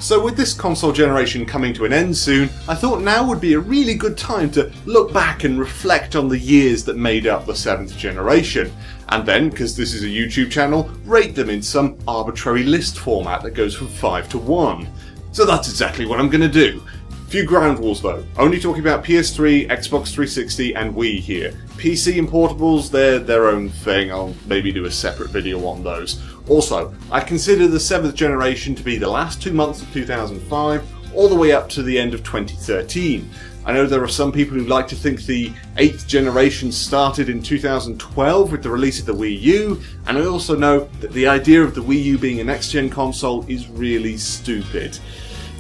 So with this console generation coming to an end soon, I thought now would be a really good time to look back and reflect on the years that made up the 7th generation. And then, because this is a YouTube channel, rate them in some arbitrary list format that goes from 5 to 1. So that's exactly what I'm going to do. Few ground rules though, only talking about PS3, Xbox 360 and Wii here. PC and portables, they're their own thing, I'll maybe do a separate video on those. Also, I consider the 7th generation to be the last 2 months of 2005, all the way up to the end of 2013. I know there are some people who like to think the 8th generation started in 2012 with the release of the Wii U, and I also know that the idea of the Wii U being a next-gen console is really stupid.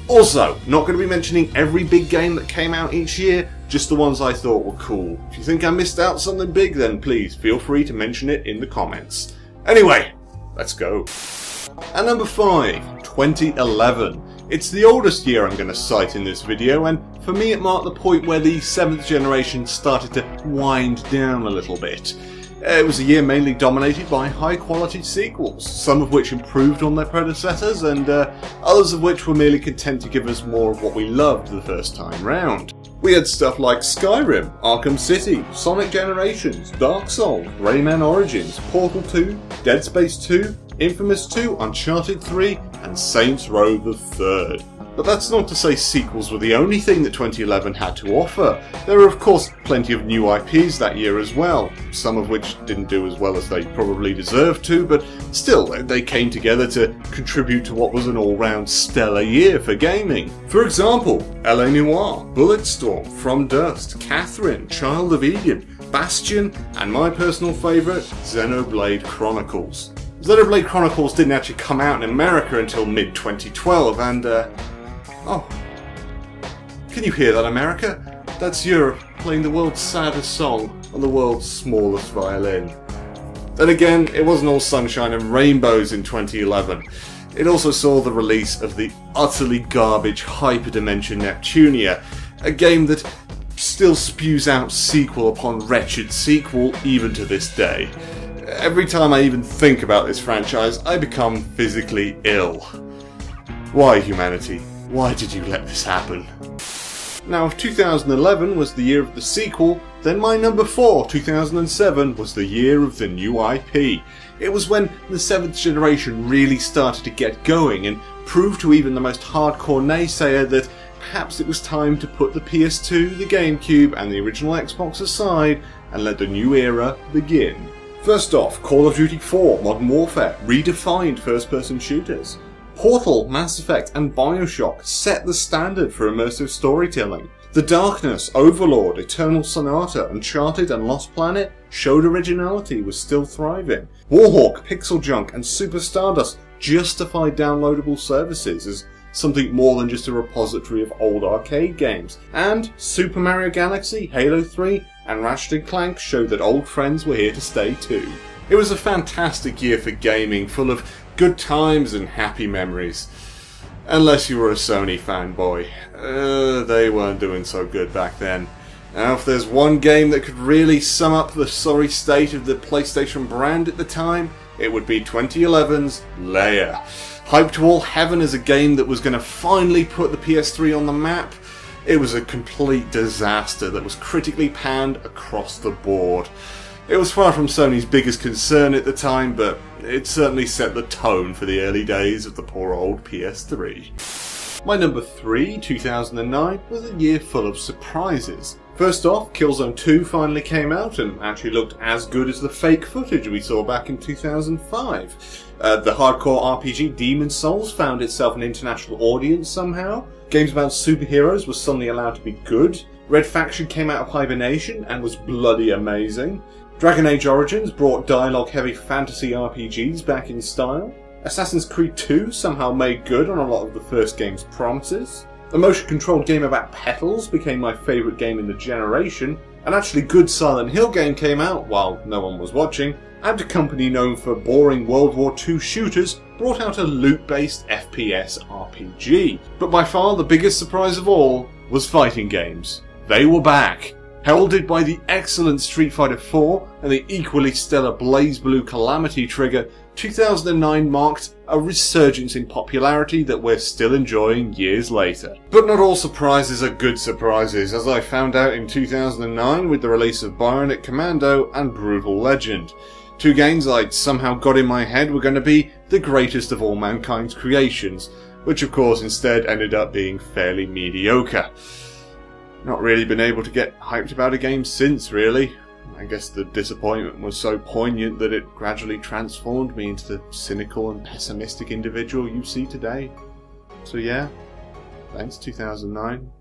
Also, not going to be mentioning every big game that came out each year, just the ones I thought were cool. If you think I missed out something big, then please feel free to mention it in the comments. Anyway, let's go. At number 5, 2011. It's the oldest year I'm going to cite in this video, and for me it marked the point where the 7th generation started to wind down a little bit. It was a year mainly dominated by high-quality sequels, some of which improved on their predecessors, and others of which were merely content to give us more of what we loved the first time round. We had stuff like Skyrim, Arkham City, Sonic Generations, Dark Souls, Rayman Origins, Portal 2, Dead Space 2, Infamous 2, Uncharted 3, and Saints Row the 3rd. But that's not to say sequels were the only thing that 2011 had to offer. There were of course plenty of new IPs that year as well, some of which didn't do as well as they probably deserved to, but still they came together to contribute to what was an all-round stellar year for gaming. For example, LA Noire, Bulletstorm, From Dust, Catherine, Child of Eden, Bastion, and my personal favourite, Xenoblade Chronicles. Xenoblade Chronicles didn't actually come out in America until mid-2012, and oh, can you hear that, America? That's Europe playing the world's saddest song on the world's smallest violin. Then again, it wasn't all sunshine and rainbows in 2011. It also saw the release of the utterly garbage Hyperdimension Neptunia, a game that still spews out sequel upon wretched sequel even to this day. Every time I even think about this franchise, I become physically ill. Why, humanity? Why did you let this happen? Now, if 2011 was the year of the sequel, then my number 4, 2007, was the year of the new IP. It was when the 7th generation really started to get going and proved to even the most hardcore naysayer that perhaps it was time to put the PS2, the GameCube, and the original Xbox aside and let the new era begin. First off, Call of Duty 4 Modern Warfare redefined first-person shooters. Portal, Mass Effect, and Bioshock set the standard for immersive storytelling. The Darkness, Overlord, Eternal Sonata, Uncharted, and Lost Planet showed originality was still thriving. Warhawk, Pixel Junk, and Super Stardust justified downloadable services as something more than just a repository of old arcade games. And Super Mario Galaxy, Halo 3, and Ratchet & Clank showed that old friends were here to stay too. It was a fantastic year for gaming, full of good times and happy memories. Unless you were a Sony fanboy. They weren't doing so good back then. Now, if there's one game that could really sum up the sorry state of the PlayStation brand at the time, it would be 2011's Leia. Hyped to all heaven as a game that was going to finally put the PS3 on the map, it was a complete disaster that was critically panned across the board. It was far from Sony's biggest concern at the time, but it certainly set the tone for the early days of the poor old PS3. My number 3, 2009, was a year full of surprises. First off, Killzone 2 finally came out and actually looked as good as the fake footage we saw back in 2005. The hardcore RPG Demon's Souls found itself an international audience somehow. Games about superheroes were suddenly allowed to be good. Red Faction came out of hibernation and was bloody amazing. Dragon Age Origins brought dialogue-heavy fantasy RPGs back in style. Assassin's Creed 2 somehow made good on a lot of the first game's promises. A motion-controlled game about petals became my favourite game in the generation. An actually good Silent Hill game came out while no one was watching, and a company known for boring World War II shooters brought out a loot-based FPS RPG. But by far the biggest surprise of all was fighting games. They were back. Heralded by the excellent Street Fighter IV and the equally stellar BlazBlue Calamity Trigger, 2009 marked a resurgence in popularity that we're still enjoying years later. But not all surprises are good surprises, as I found out in 2009 with the release of Bayonetta Commando and Brutal Legend. Two games I'd somehow got in my head were going to be the greatest of all mankind's creations, which of course instead ended up being fairly mediocre. Not really been able to get hyped about a game since, really. I guess the disappointment was so poignant that it gradually transformed me into the cynical and pessimistic individual you see today. So yeah, thanks 2009.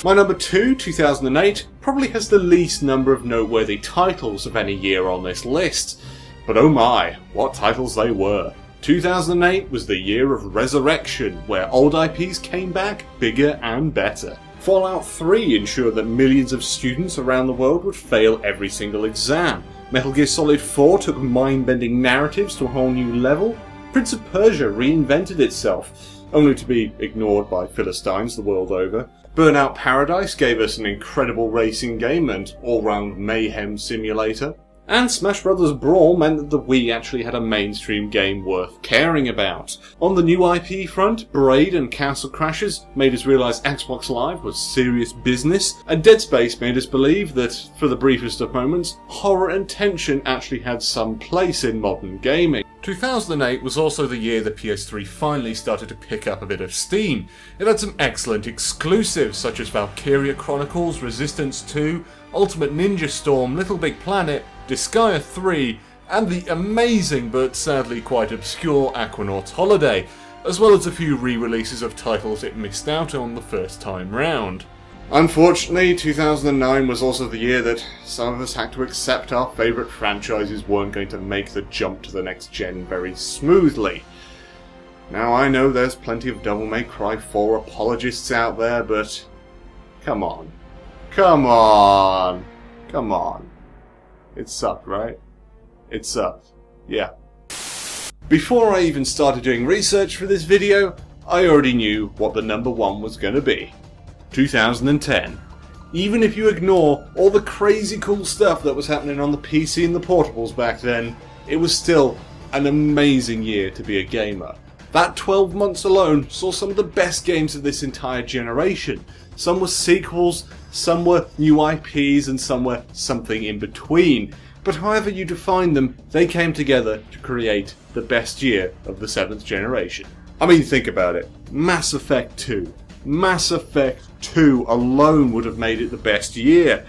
My number 2, 2008, probably has the least number of noteworthy titles of any year on this list. But oh my, what titles they were. 2008 was the year of resurrection, where old IPs came back bigger and better. Fallout 3 ensured that millions of students around the world would fail every single exam. Metal Gear Solid 4 took mind-bending narratives to a whole new level. Prince of Persia reinvented itself, only to be ignored by Philistines the world over. Burnout Paradise gave us an incredible racing game and all-round mayhem simulator. And Smash Bros. Brawl meant that the Wii actually had a mainstream game worth caring about. On the new IP front, Braid and Castle Crashers made us realise Xbox Live was serious business, and Dead Space made us believe that, for the briefest of moments, horror and tension actually had some place in modern gaming. 2008 was also the year the PS3 finally started to pick up a bit of steam. It had some excellent exclusives such as Valkyria Chronicles, Resistance 2, Ultimate Ninja Storm, Little Big Planet, Disgaea 3, and the amazing but sadly quite obscure Aquanaut's Holiday, as well as a few re-releases of titles it missed out on the first time round. Unfortunately, 2009 was also the year that some of us had to accept our favourite franchises weren't going to make the jump to the next gen very smoothly. Now I know there's plenty of Devil May Cry 4 apologists out there, but come on. Come on. Come on. It sucked, right? It sucked. Yeah. Before I even started doing research for this video, I already knew what the number 1 was going to be. 2010. Even if you ignore all the crazy cool stuff that was happening on the PC and the portables back then, it was still an amazing year to be a gamer. That 12 months alone saw some of the best games of this entire generation. Some were sequels, some were new IPs, and some were something in between. But however you define them, they came together to create the best year of the 7th generation. I mean, think about it. Mass Effect 2. Mass Effect 2 alone would have made it the best year.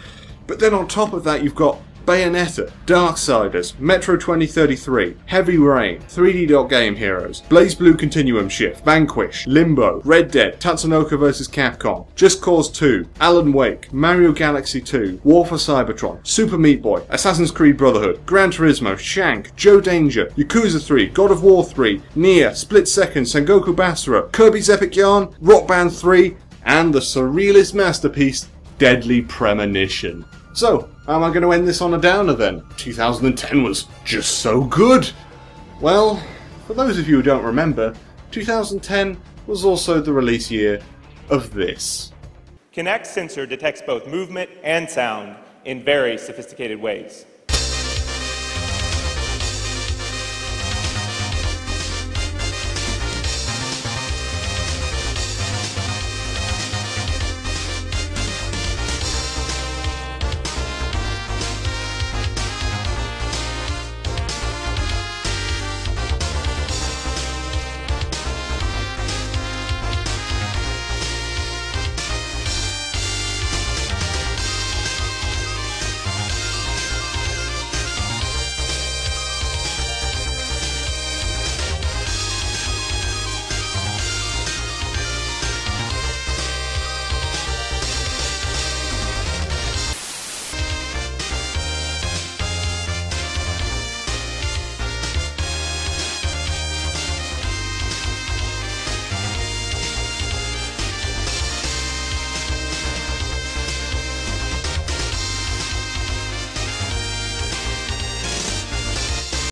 But then on top of that you've got Bayonetta, Darksiders, Metro 2033, Heavy Rain, 3D Game Heroes, BlazBlue Continuum Shift, Vanquish, Limbo, Red Dead, Tatsunoko vs Capcom, Just Cause 2, Alan Wake, Mario Galaxy 2, War for Cybertron, Super Meat Boy, Assassin's Creed Brotherhood, Gran Turismo, Shank, Joe Danger, Yakuza 3, God of War 3, Nier, Split Second, Sengoku Basara, Kirby's Epic Yarn, Rock Band 3, and the surrealist masterpiece, Deadly Premonition. So, how am I going to end this on a downer then? 2010 was just so good! Well, for those of you who don't remember, 2010 was also the release year of this. Kinect sensor detects both movement and sound in very sophisticated ways.